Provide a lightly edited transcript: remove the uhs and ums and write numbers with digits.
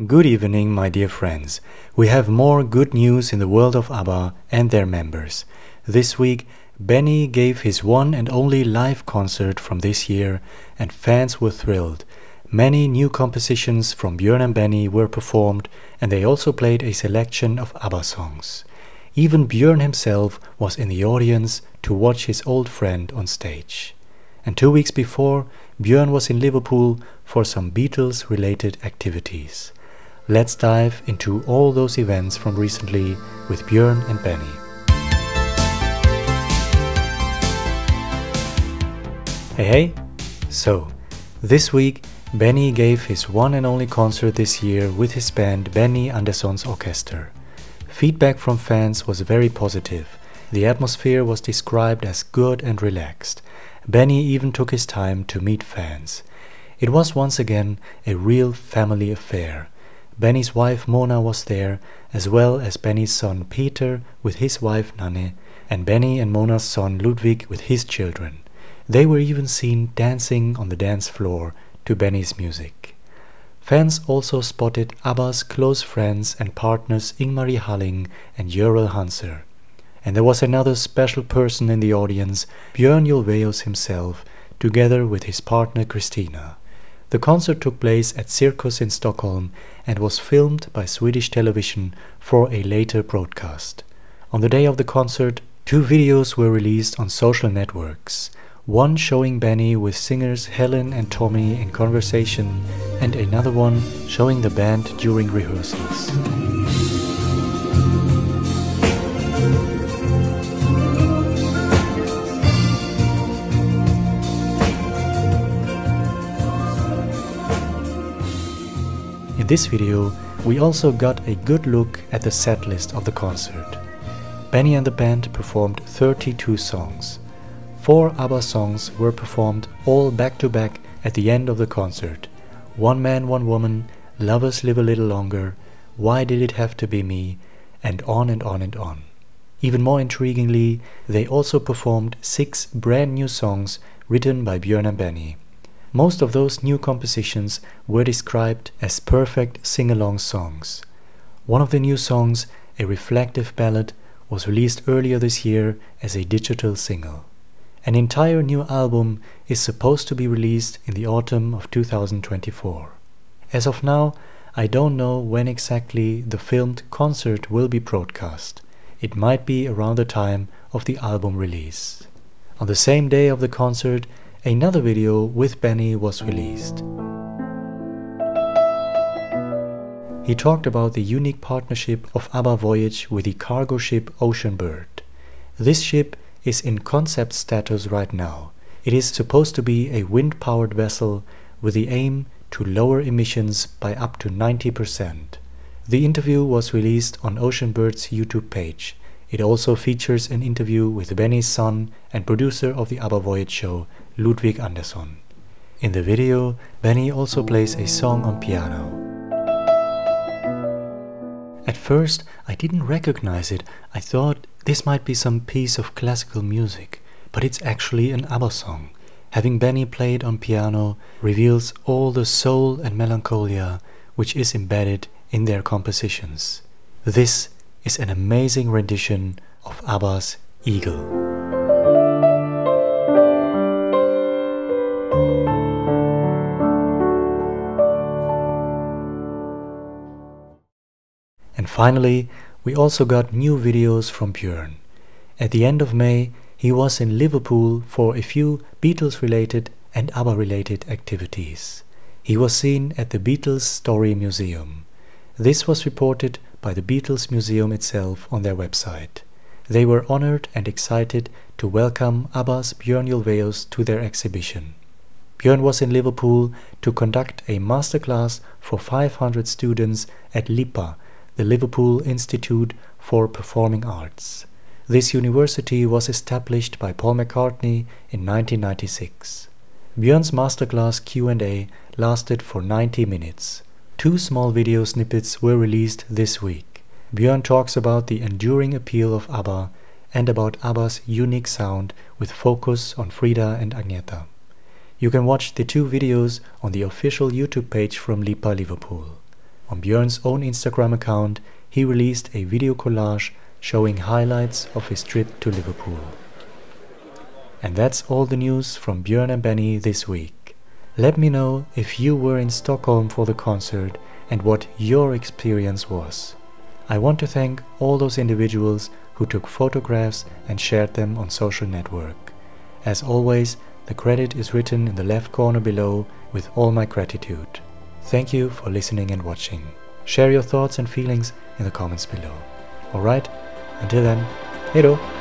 Good evening, my dear friends. We have more good news in the world of ABBA and their members. This week, Benny gave his one and only live concert from this year, and fans were thrilled. Many new compositions from Björn and Benny were performed, and they also played a selection of ABBA songs. Even Björn himself was in the audience to watch his old friend on stage. And 2 weeks before, Björn was in Liverpool for some Beatles-related activities. Let's dive into all those events from recently with Björn and Benny. Hey! So, this week Benny gave his one and only concert this year with his band Benny Andersson's Orchestra. Feedback from fans was very positive. The atmosphere was described as good and relaxed. Benny even took his time to meet fans. It was once again a real family affair. Benny's wife Mona was there, as well as Benny's son Peter with his wife Nanne, and Benny and Mona's son Ludwig with his children. They were even seen dancing on the dance floor to Benny's music. Fans also spotted ABBA's close friends and partners Ingmarie Halling and Jörel Hanser. And there was another special person in the audience, Björn Ulvaeus himself, together with his partner Christina. The concert took place at Cirkus in Stockholm and was filmed by Swedish television for a later broadcast. On the day of the concert, 2 videos were released on social networks. One showing Benny with singers Helen and Tommy in conversation, and another one showing the band during rehearsals. In this video, we also got a good look at the set list of the concert. Benny and the band performed 32 songs. 4 ABBA songs were performed all back-to-back at the end of the concert. One Man, One Woman, Lovers Live a Little Longer, Why Did It Have to Be Me, and on and on and on. Even more intriguingly, they also performed 6 brand new songs written by Björn and Benny. Most of those new compositions were described as perfect sing-along songs. One of the new songs, a reflective ballad, was released earlier this year as a digital single. An entire new album is supposed to be released in the autumn of 2024. As of now, I don't know when exactly the filmed concert will be broadcast. It might be around the time of the album release. On the same day of the concert, another video with Benny was released. He talked about the unique partnership of ABBA Voyage with the cargo ship Oceanbird. This ship is in concept status right now. It is supposed to be a wind-powered vessel with the aim to lower emissions by up to 90%. The interview was released on Oceanbird's YouTube page. It also features an interview with Benny's son and producer of the ABBA Voyage show, Ludwig Andersson. In the video, Benny also plays a song on piano. At first, I didn't recognize it. I thought this might be some piece of classical music, but it's actually an ABBA song. Having Benny play it on piano reveals all the soul and melancholia which is embedded in their compositions. This is an amazing rendition of ABBA's Eagle. And finally, we also got new videos from Björn. At the end of May, he was in Liverpool for a few Beatles-related and ABBA-related activities. He was seen at the Beatles Story Museum. This was reported by the Beatles Museum itself on their website. They were honored and excited to welcome ABBA's Björn Ulvaeus to their exhibition. Björn was in Liverpool to conduct a masterclass for 500 students at LIPA, the Liverpool Institute for Performing Arts. This university was established by Paul McCartney in 1996. Björn's masterclass Q&A lasted for 90 minutes. 2 small video snippets were released this week. Björn talks about the enduring appeal of ABBA and about ABBA's unique sound with focus on Frida and Agneta. You can watch the 2 videos on the official YouTube page from LIPA Liverpool. On Björn's own Instagram account, he released a video collage showing highlights of his trip to Liverpool. And that's all the news from Björn and Benny this week. Let me know if you were in Stockholm for the concert and what your experience was. I want to thank all those individuals who took photographs and shared them on social network. As always, the credit is written in the left corner below with all my gratitude. Thank you for listening and watching. Share your thoughts and feelings in the comments below. Alright, until then, hej då!